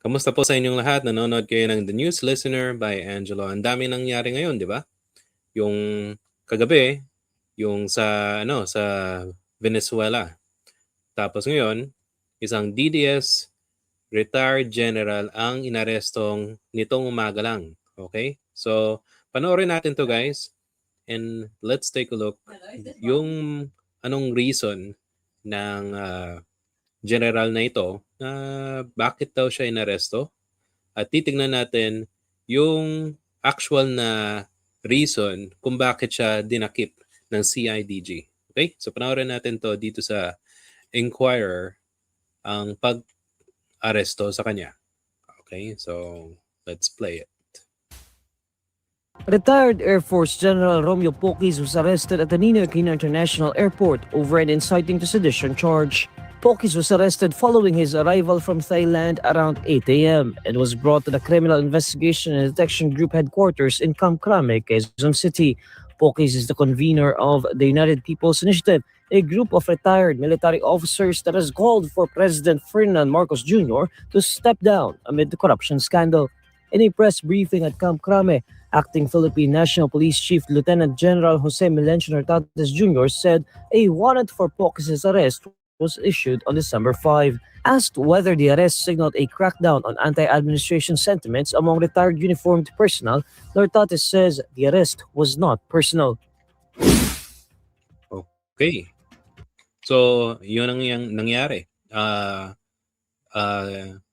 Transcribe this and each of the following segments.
Kamusta po sa inyong lahat? Nanonood kayo ng The News Listener by Angelo. Ang dami nangyari ngayon, di ba? Yung kagabi, yung sa Venezuela. Tapos ngayon, isang DDS retired general ang inarestong nitong umaga lang. Okay? So, panoorin natin to guys. And let's take a look yung anong reason ng general na ito na bakit daw siya inaresto. At titignan natin yung actual na reason kung bakit siya dinakip ng CIDG. Okay? So panoorin natin to dito sa Inquirer ang pag-aresto sa kanya. Okay? So let's play it. Retired Air Force General Romeo Poquis was arrested at the Ninoy Aquino International Airport over an inciting to sedition charge. Poquis was arrested following his arrival from Thailand around 8 a.m. and was brought to the Criminal Investigation and Detection Group headquarters in Camp Crame, Quezon City. Poquis is the convener of the United People's Initiative, a group of retired military officers that has called for President Ferdinand Marcos Jr. to step down amid the corruption scandal. In a press briefing at Camp Crame, Acting Philippine National Police Chief Lieutenant General Jose Melencio Nartates Jr. said a warrant for Poquis' arrest was issued on December 5. Asked whether the arrest signaled a crackdown on anti-administration sentiments among retired uniformed personnel, Nartates says the arrest was not personal. Okay. So, yun ang nangyari.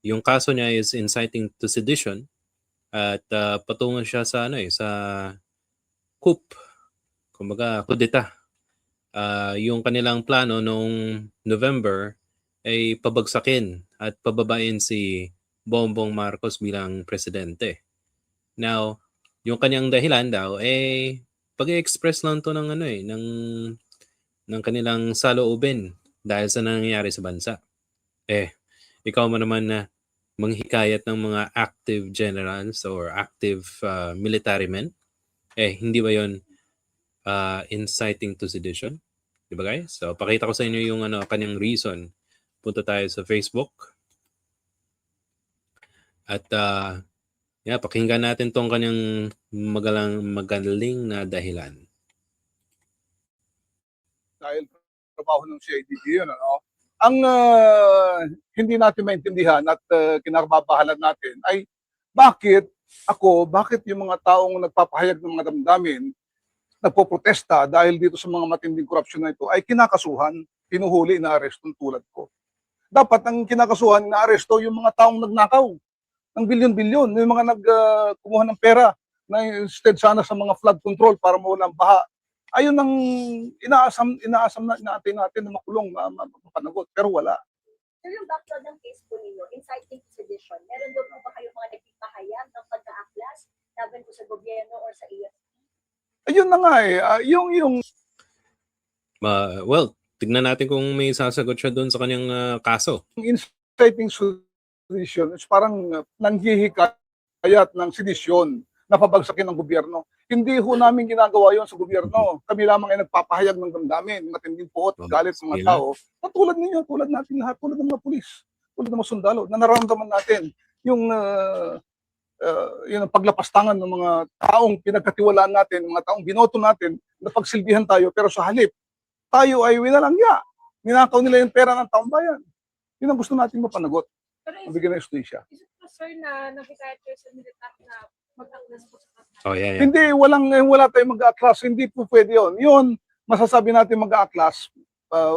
Yung kaso niya is inciting to sedition. At patungo siya sa sa coup. Kumbaga, kudeta. Yung kanilang plano noong November ay pabagsakin at pababain si Bongbong Marcos bilang presidente. Now, yung kanyang dahilan daw pag-express lang to ng ng kanilang saloobin dahil sa nangyayari sa bansa. Ikaw mo naman na manghikayat ng mga active generals or active military men, hindi ba yon inciting to sedition? Di ba guys? So, pakita ko sa inyo yung kanyang reason. Punta tayo sa Facebook. At pakinggan natin tong kanyang magaling na dahilan. Dahil trabaho ng CIDG yun, ang hindi natin maintindihan at kinakababahalan natin ay bakit yung mga taong nagpapahayag ng mga damdamin, nagpoprotesta dahil dito sa mga matinding korupsyon na ito ay kinakasuhan, pinuhuli, inaaresto tulad ko. Dapat ang kinakasuhan, inaaresto yung mga taong nagnakaw ng bilyon-bilyon, yung mga nagkumuha ng pera na instead sana sa mga flood control para mawala ang baha. Ayun ang inaasam natin na makulong, mapanagot, pero wala. So yung background ng case po ninyo, inciting to sedition, meron daw po ba kayong mga nagpipahayag ng pagka-aklas laban po sa gobyerno or sa iyo? Ayun na nga Well, tignan natin kung may sasagot siya doon sa kanyang kaso. Inciting sedition is parang nanghihikayat ng sedisyon na pabagsakin ng gobyerno. Hindi ho namin ginagawa yon sa gobyerno. Kami lamang ay nagpapahayag ng damdamin, matinding puot, galit ng mga tao. Tulad ninyo, tulad natin lahat, tulad ng mga pulis, tulad ng mga sundalo, na nararamdaman natin yung paglapastangan ng mga taong pinagkatiwalaan natin, mga taong binoto natin, na pagsilbihan tayo, pero sa halip, tayo ay winalangya. Ninakaw nila yung pera ng taong bayan. Yun ang gusto natin mapanagot. Mabigyan ng justisya. Is it po, sir, na nag-retire kayo sa militar na mag-aklas po sa Hindi, wala tayong mag-aaklas. Hindi po pwede yun. Yun, masasabi natin mag-aaklas,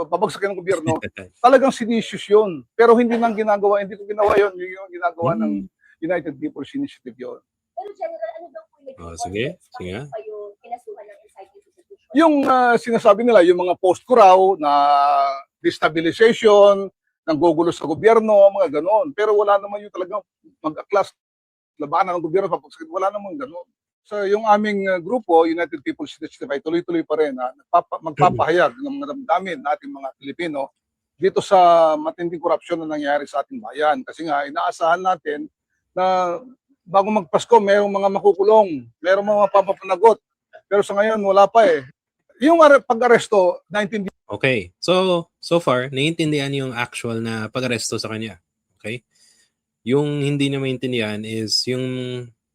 pabagsakin ng gobyerno, talagang seditious yun. Pero hindi nang ginagawa, hindi ko ginawa yun. Yung ginagawa ng United People's Initiative yun. Pero General, ano daw po yung sige. kayo kinasuhan ng inciting to sedition? Yung sinasabi nila, yung mga post ko raw na destabilization, ng gugulo sa gobyerno, mga ganoon. Pero wala naman yung talagang mag-aklas, labanan ng gobyerno, papagsakin, wala naman ganoon. So yung aming grupo, United People's Initiative, ay tuloy-tuloy pa rin na magpapahayag ng mga damdamin nating mga Pilipino dito sa matinding korupsyon na nangyayari sa ating bayan. Kasi nga, inaasahan natin na bago magpasko, mayroong mga makukulong, mayroong mga papapanagot. Pero sa ngayon, wala pa eh. Yung pag-aresto, 19... Okay. So far, naiintindihan yung actual na pag-aresto sa kanya. Okay? Yung hindi niya maintindihan is yung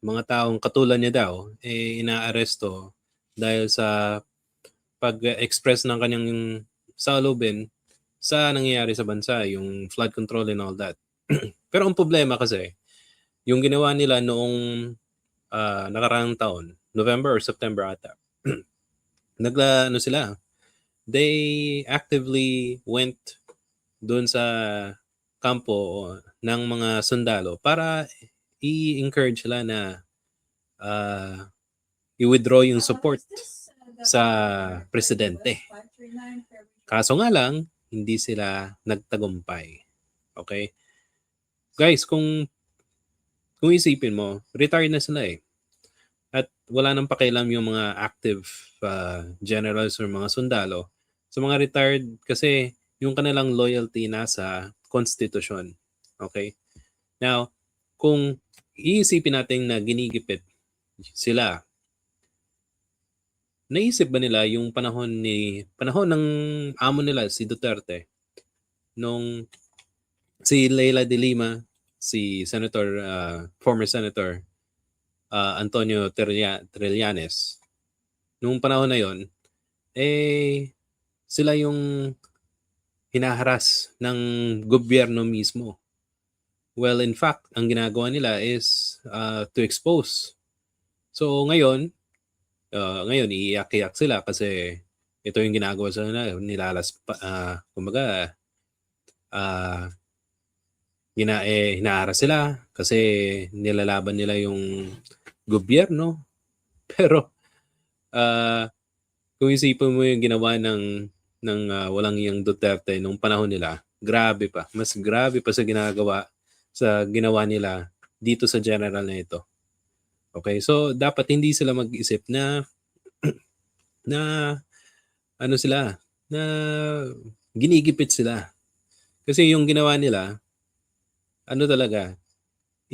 mga taong katulad niya daw, inaaresto dahil sa pag-express ng kanyang saloobin sa nangyayari sa bansa, yung flood control and all that. Pero ang problema kasi, yung ginawa nila noong nakaraang taon, November or September ata, ano sila, they actively went doon sa kampo ng mga sundalo para i-encourage sila na i-withdraw yung support sa presidente. Kaso nga lang, hindi sila nagtagumpay. Okay? Guys, kung isipin mo, retired na sila eh. At wala nang pakialam yung mga active generals or mga sundalo. So mga retired kasi yung kanilang loyalty nasa konstitusyon. Okay? Now, kung iisipin natin na ginigipit sila, naisip ba nila yung panahon ng amo nila si Duterte nung si Leila de Lima, si former Senator Antonio Trillanes, nung panahon na yon, sila yung hinaharas ng gobyerno mismo. Well, in fact, ang ginagawa nila is to expose. So ngayon iiyak-iyak sila kasi ito yung ginagawa sa nila, kumbaga hinaharas sila kasi nilalaban nila yung gobyerno. Pero kung isipin mo yung ginawa ng walang iyang Duterte nung panahon nila, mas grabe pa sa ginawa nila dito sa general na ito. Okay, so dapat hindi sila mag-isip na ano sila, na ginigipit sila. Kasi yung ginawa nila, ano talaga,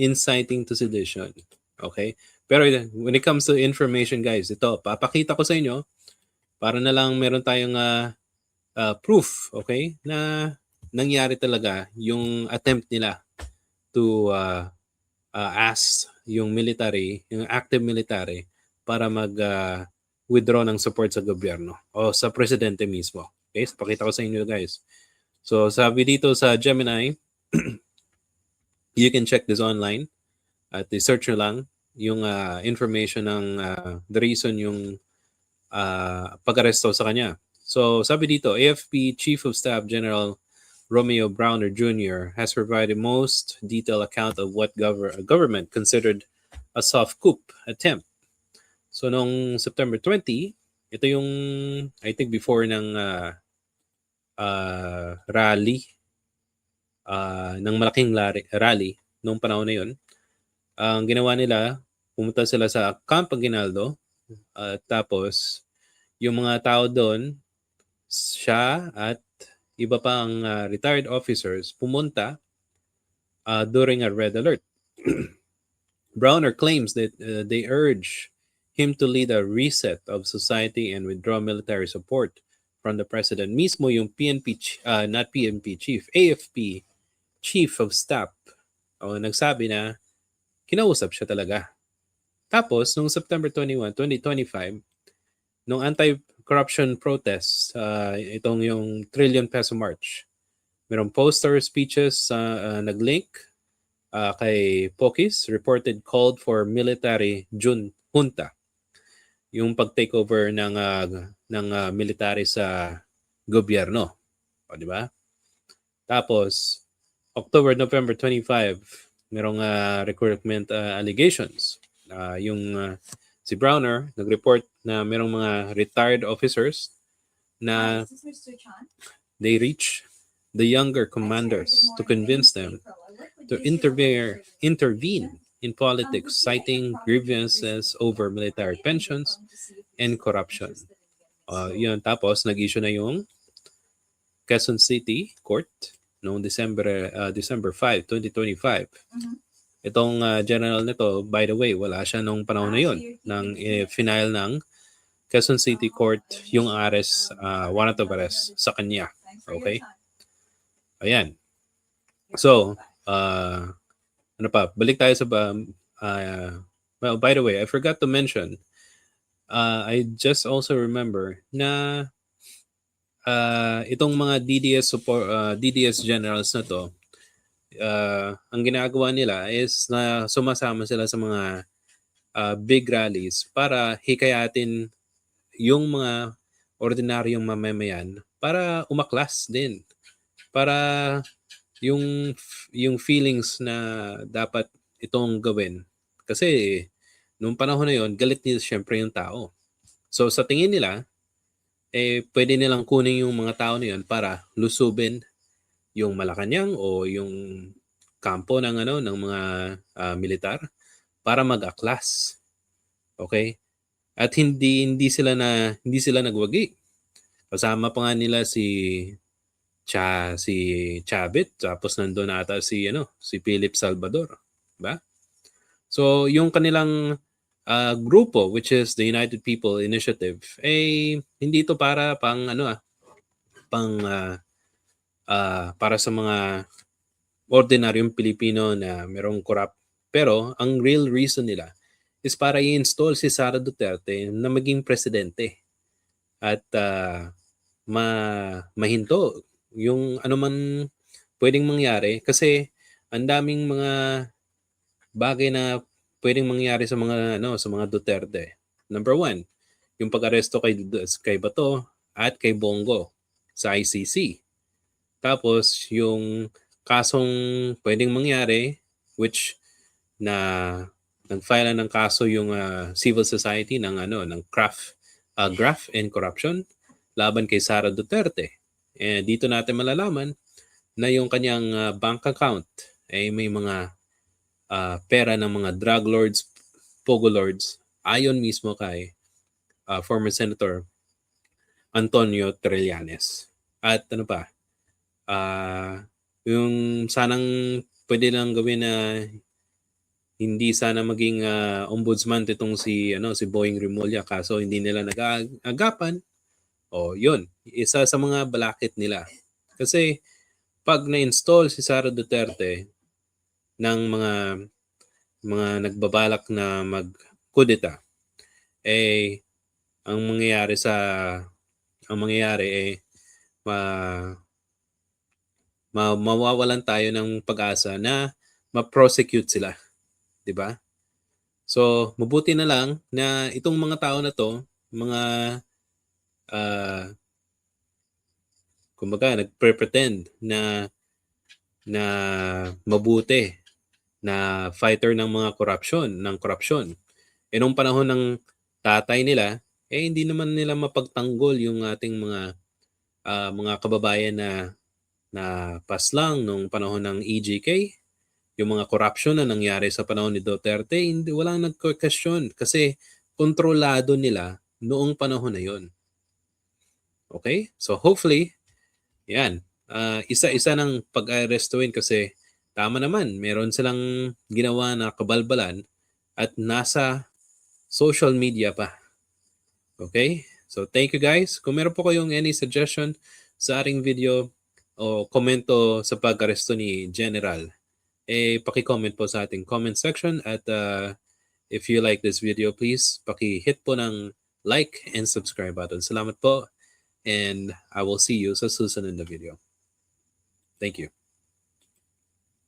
inciting to sedition. Okay? Pero when it comes to information, guys, ito, papakita ko sa inyo para na lang meron tayong proof, okay, na nangyari talaga yung attempt nila to ask yung active military para mag-withdraw ng support sa gobyerno o sa presidente mismo. Okay, so pakita ko sa inyo, guys. So sabi dito sa Gemini, you can check this online at search nyo lang yung information ng the reason yung pag-aresto sa kanya. So sabi dito, AFP Chief of Staff General Romeo Browner Jr. has provided most detailed account of what government considered a soft coup attempt. So noong September 20, ito yung I think before ng rally, ng malaking rally noong panahon na yun. Ang ginawa nila, pumunta sila sa Camp Aguinaldo, tapos yung mga tao doon, siya at iba pang retired officers pumunta during a red alert. Browner claims that they urge him to lead a reset of society and withdraw military support from the president. Mismo yung not PNP chief, AFP Chief of Staff, nagsabi na kinausap siya talaga. Tapos, noong September 21, 2025, nung anti-corruption protests, itong yung Trillion Peso March, mayroong poster, speeches, nag-link kay Pokis, reported called for military junta, yung pag-takeover ng military sa gobyerno. O, di ba? Tapos, November 25, merong recruitment allegations. Si Browner nag-report na merong mga retired officers na they reach the younger commanders to convince them to intervene in politics, citing grievances over military pensions and corruption. Yun, tapos nag-issue na yung Quezon City Court noong December 5, 2025. Itong general nito, by the way, wala siya nung panahon na yun. Nang final ng Quezon City Court yung warrant of arrest sa kanya. Okay? Ayan. So, ano pa, balik tayo sa well, by the way, I forgot to mention, I just also remember na itong mga DDS generals na to, ang ginagawa nila is na sumasama sila sa mga big rallies para hikayatin yung mga ordinaryong mamamayan para umaklas din. Para yung feelings na dapat itong gawin. Kasi nung panahon na yon, galit nila syempre yung tao. So sa tingin nila, pwede nilang kunin yung mga tao na yun para lusubin yung Malacanang o yung kampo ng ng mga militar para mag-aklas. Okay? At hindi sila nagwagi. Kasama pa nga nila si Chavit, tapos nandoon ata si Philip Salvador, ba? So yung kanilang grupo, which is the United People Initiative, hindi ito para para sa mga ordinaryong Pilipino na merong corrupt. Pero ang real reason nila is para i-install si Sara Duterte na maging presidente at mahinto yung anuman pwedeng mangyari, kasi ang daming mga bagay na pwedeng mangyari sa mga Duterte. Number 1, yung pag-aresto kay Bato at kay Bongo sa ICC. Tapos yung kasong pwedeng mangyari, which na nag-file ng kaso yung civil society ng graft and corruption laban kay Sara Duterte. Dito natin malalaman na yung kanyang bank account ay may mga pera ng mga drug lords, pogo lords, ayon mismo kay former Senator Antonio Trillanes. At ano pa, yung sanang pwede lang gawin na hindi sana maging ombudsman itong si Boying Rimulya, kaso hindi nila nag-agapan. Yun, isa sa mga balakid nila. Kasi pag na-install si Sara Duterte ng mga nagbabalak na mag-kudeta, ang mangyayari mawawalan tayo ng pag-asa na ma-prosecute sila, 'di ba? So, mabuti na lang na itong mga tao na to, mga kumbaga nagpre-pretend na mabuti, na fighter ng mga korupsyon. Nung panahon ng tatay nila, hindi naman nila mapagtanggol yung ating mga kababayan na paslang nung panahon ng EJK. Yung mga korupsyon na nangyari sa panahon ni Duterte, walang nagko-question kasi kontrolado nila noong panahon na yon. Okay? So hopefully, yan. Isa-isa ng pag-arestuin kasi tama naman, meron silang ginawa na kabalbalan at nasa social media pa. Okay? So thank you guys. Kung meron po kayong any suggestion sa ating video o komento sa pag-aresto ni General, paki-comment po sa ating comment section at if you like this video, please paki-hit po ng like and subscribe button. Salamat po and I will see you sa susunod na video. Thank you.